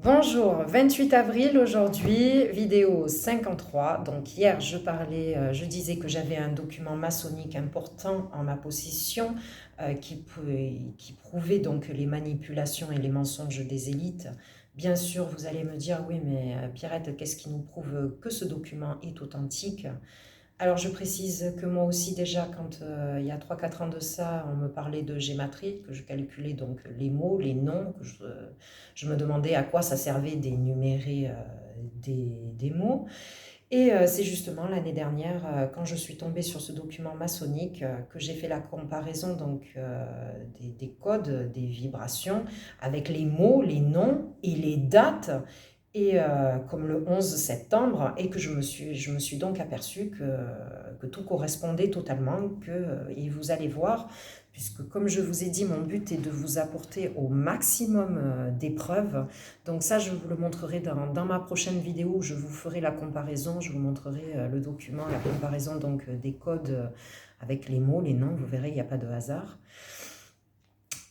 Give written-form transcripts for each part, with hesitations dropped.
Bonjour, 28 avril aujourd'hui, vidéo 53. Donc hier je disais que j'avais un document maçonnique important en ma possession qui prouvait donc les manipulations et les mensonges des élites. Bien sûr, vous allez me dire, oui mais Pierrette, qu'est-ce qui nous prouve que ce document est authentique? Alors je précise que moi aussi déjà quand il y a 3-4 ans de ça, on me parlait de gématrie, que je calculais donc les mots, les noms, je me demandais à quoi ça servait d'énumérer des mots. Et c'est justement l'année dernière, quand je suis tombée sur ce document maçonnique, que j'ai fait la comparaison donc des codes, des vibrations, avec les mots, les noms et les dates et comme le 11 septembre, et que je me suis donc aperçue que tout correspondait totalement, et vous allez voir, puisque comme je vous ai dit, mon but est de vous apporter au maximum des preuves. Donc ça, je vous le montrerai dans ma prochaine vidéo, où je vous ferai la comparaison, je vous montrerai le document, la comparaison donc des codes avec les mots, les noms, vous verrez, il n'y a pas de hasard.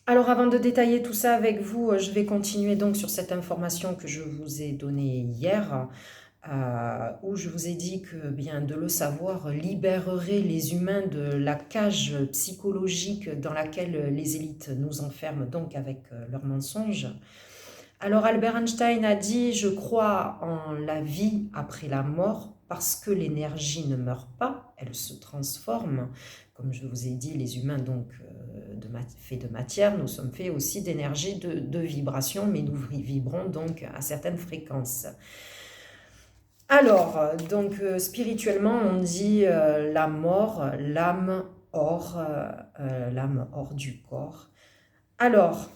Alors avant de détailler tout ça avec vous, je vais continuer donc sur cette information que je vous ai donnée hier, où je vous ai dit que bien de le savoir libérerait les humains de la cage psychologique dans laquelle les élites nous enferment donc avec leurs mensonges. Alors Albert Einstein a dit « Je crois en la vie après la mort parce que l'énergie ne meurt pas, elle se transforme. » Comme je vous ai dit, les humains donc faits de matière, nous sommes faits aussi d'énergie, de vibration, mais nous vibrons donc à certaines fréquences. Alors, donc spirituellement, on dit la mort, l'âme hors du corps. Alors,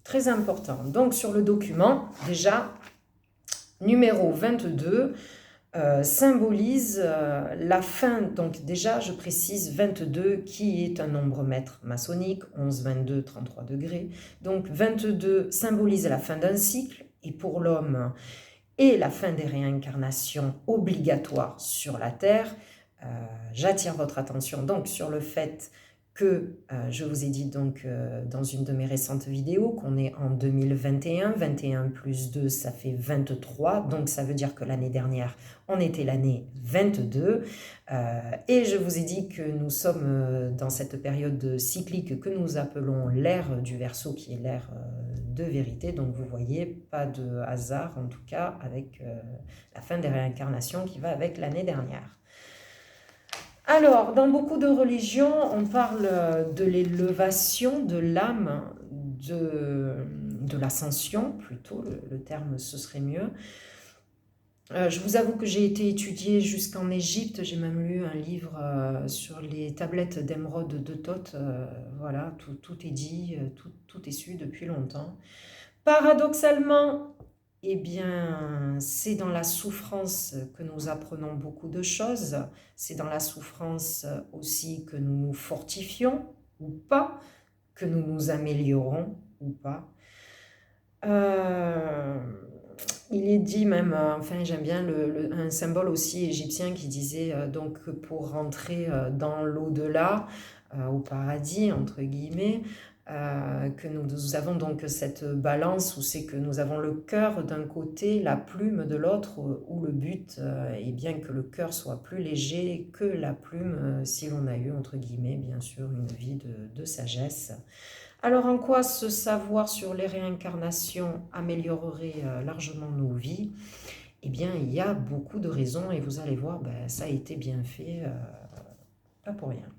très important. Donc, sur le document, déjà, numéro 22 symbolise la fin. Donc, déjà, je précise 22 qui est un nombre maître maçonnique, 11, 22, 33 degrés. Donc, 22 symbolise la fin d'un cycle. Et pour l'homme, et la fin des réincarnations obligatoires sur la Terre, j'attire votre attention donc sur le fait que je vous ai dit donc dans une de mes récentes vidéos qu'on est en 2021, 21 plus 2 ça fait 23, donc ça veut dire que l'année dernière on était l'année 22, et je vous ai dit que nous sommes dans cette période cyclique que nous appelons l'ère du Verseau, qui est l'ère de vérité. Donc vous voyez, pas de hasard en tout cas avec la fin des réincarnations qui va avec l'année dernière. Alors, dans beaucoup de religions, on parle de l'élévation de l'âme, de l'ascension, plutôt, le terme ce serait mieux. Je vous avoue que j'ai été étudiée jusqu'en Égypte, j'ai même lu un livre sur les tablettes d'émeraude de Thoth, voilà, tout est dit, tout est su depuis longtemps. Paradoxalement, eh bien, c'est dans la souffrance que nous apprenons beaucoup de choses. C'est dans la souffrance aussi que nous nous fortifions ou pas, que nous nous améliorons ou pas. Il est dit même, enfin j'aime bien un symbole aussi égyptien qui disait donc que pour rentrer dans l'au-delà, au paradis entre guillemets, que nous avons donc cette balance où c'est que nous avons le cœur d'un côté, la plume de l'autre, où le but est bien que le cœur soit plus léger que la plume, si l'on a eu entre guillemets bien sûr une vie de sagesse. Alors en quoi ce savoir sur les réincarnations améliorerait largement nos vies? Eh bien il y a beaucoup de raisons et vous allez voir, ça a été bien fait, pas pour rien.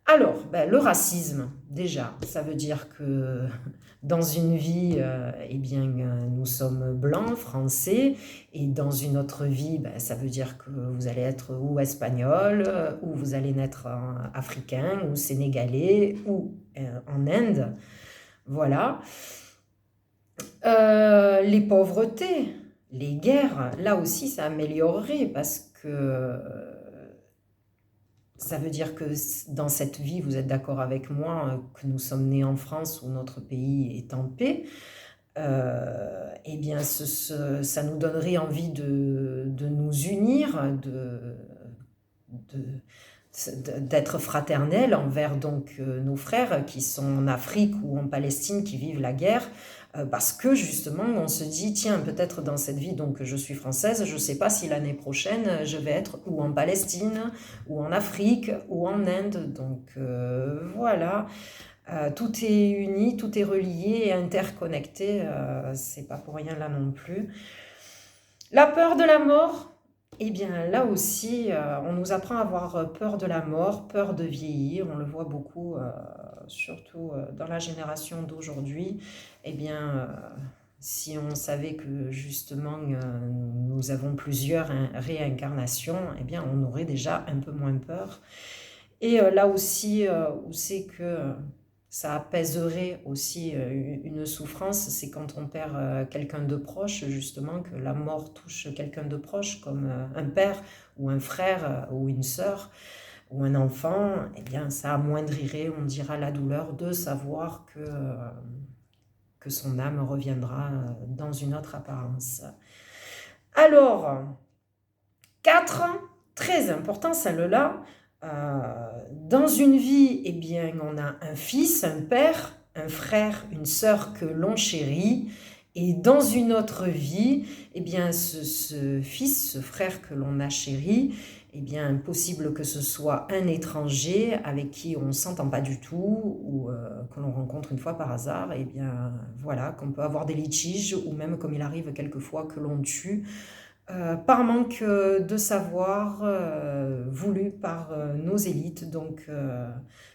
Alors, le racisme, déjà, ça veut dire que dans une vie, eh bien, nous sommes blancs, français, et dans une autre vie, ça veut dire que vous allez être ou espagnol, ou vous allez naître africain, ou sénégalais, ou en Inde. Voilà. Les pauvretés, les guerres, là aussi, ça améliorerait parce que ça veut dire que dans cette vie, vous êtes d'accord avec moi, que nous sommes nés en France où notre pays est en paix, eh bien ça nous donnerait envie de nous unir, d'être fraternels envers donc nos frères qui sont en Afrique ou en Palestine, qui vivent la guerre. parce que justement on se dit tiens peut-être dans cette vie donc je suis française, je ne sais pas si l'année prochaine je vais être ou en Palestine ou en Afrique ou en Inde, donc voilà. Tout est uni, tout est relié et interconnecté, c'est pas pour rien là non plus. La peur de la mort, eh bien là aussi, on nous apprend à avoir peur de la mort, peur de vieillir, on le voit beaucoup, surtout dans la génération d'aujourd'hui. Eh bien, si on savait que justement nous avons plusieurs réincarnations, eh bien on aurait déjà un peu moins peur. Et là aussi, où c'est que ça apaiserait aussi une souffrance, c'est quand on perd quelqu'un de proche, justement, que la mort touche quelqu'un de proche, comme un père ou un frère ou une sœur ou un enfant, eh bien ça amoindrirait, on dira, la douleur de savoir que son âme reviendra dans une autre apparence. Alors, 4, très important celle-là, dans une vie, eh bien, on a un fils, un père, un frère, une sœur que l'on chérit. Et dans une autre vie, eh bien, ce fils, ce frère que l'on a chéri, eh bien, possible que ce soit un étranger avec qui on ne s'entend pas du tout ou que l'on rencontre une fois par hasard, eh bien, voilà, qu'on peut avoir des litiges ou même, comme il arrive quelquefois, que l'on tue. Par manque de savoir voulu par nos élites. Donc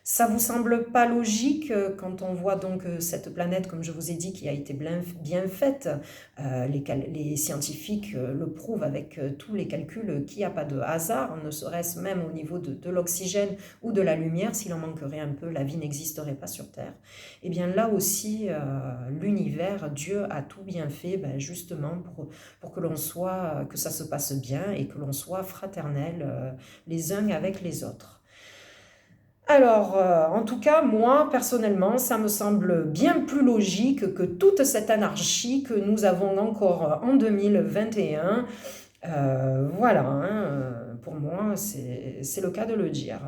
ça vous semble pas logique quand on voit donc cette planète, comme je vous ai dit, qui a été bien faite. Les scientifiques le prouvent avec tous les calculs qu'il n'y a pas de hasard, ne serait-ce même au niveau de l'oxygène ou de la lumière. S'il en manquerait un peu, la vie n'existerait pas sur Terre. Et bien là aussi, l'univers, Dieu a tout bien fait, justement pour que l'on soit, que ça se passe bien et que l'on soit fraternels les uns avec les autres. Alors, en tout cas, moi, personnellement, ça me semble bien plus logique que toute cette anarchie que nous avons encore en 2021. Voilà, hein, pour moi, c'est le cas de le dire.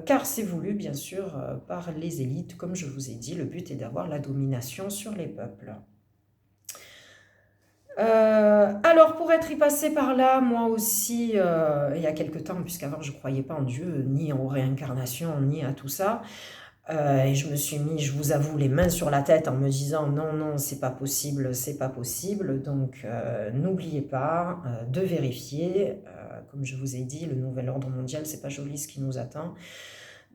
Car c'est voulu, bien sûr, par les élites. Comme je vous ai dit, le but est d'avoir la domination sur les peuples. Alors, pour être y passé par là, moi aussi, il y a quelque temps, puisqu'avant je ne croyais pas en Dieu, ni en réincarnation, ni à tout ça, et je me suis mis, je vous avoue, les mains sur la tête en me disant non, non, c'est pas possible, c'est pas possible. Donc, n'oubliez pas de vérifier. Comme je vous ai dit, le nouvel ordre mondial, c'est pas joli ce qui nous attend.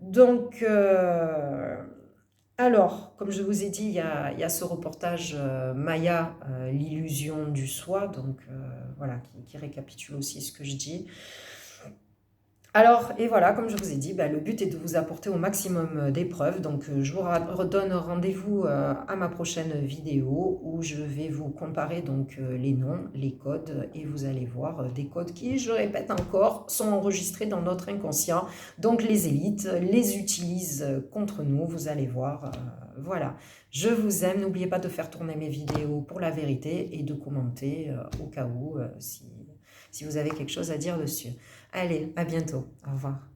Donc, alors, comme je vous ai dit, il y a ce reportage Maya, l'illusion du soi, donc voilà, qui récapitule aussi ce que je dis. Alors, et voilà, comme je vous ai dit, le but est de vous apporter au maximum d'épreuves. Donc, je vous redonne rendez-vous à ma prochaine vidéo où je vais vous comparer donc les noms, les codes, et vous allez voir des codes qui, je répète encore, sont enregistrés dans notre inconscient. Donc, les élites les utilisent contre nous, vous allez voir. Voilà, je vous aime. N'oubliez pas de faire tourner mes vidéos pour la vérité et de commenter au cas où si vous avez quelque chose à dire dessus. Allez, à bientôt. Au revoir.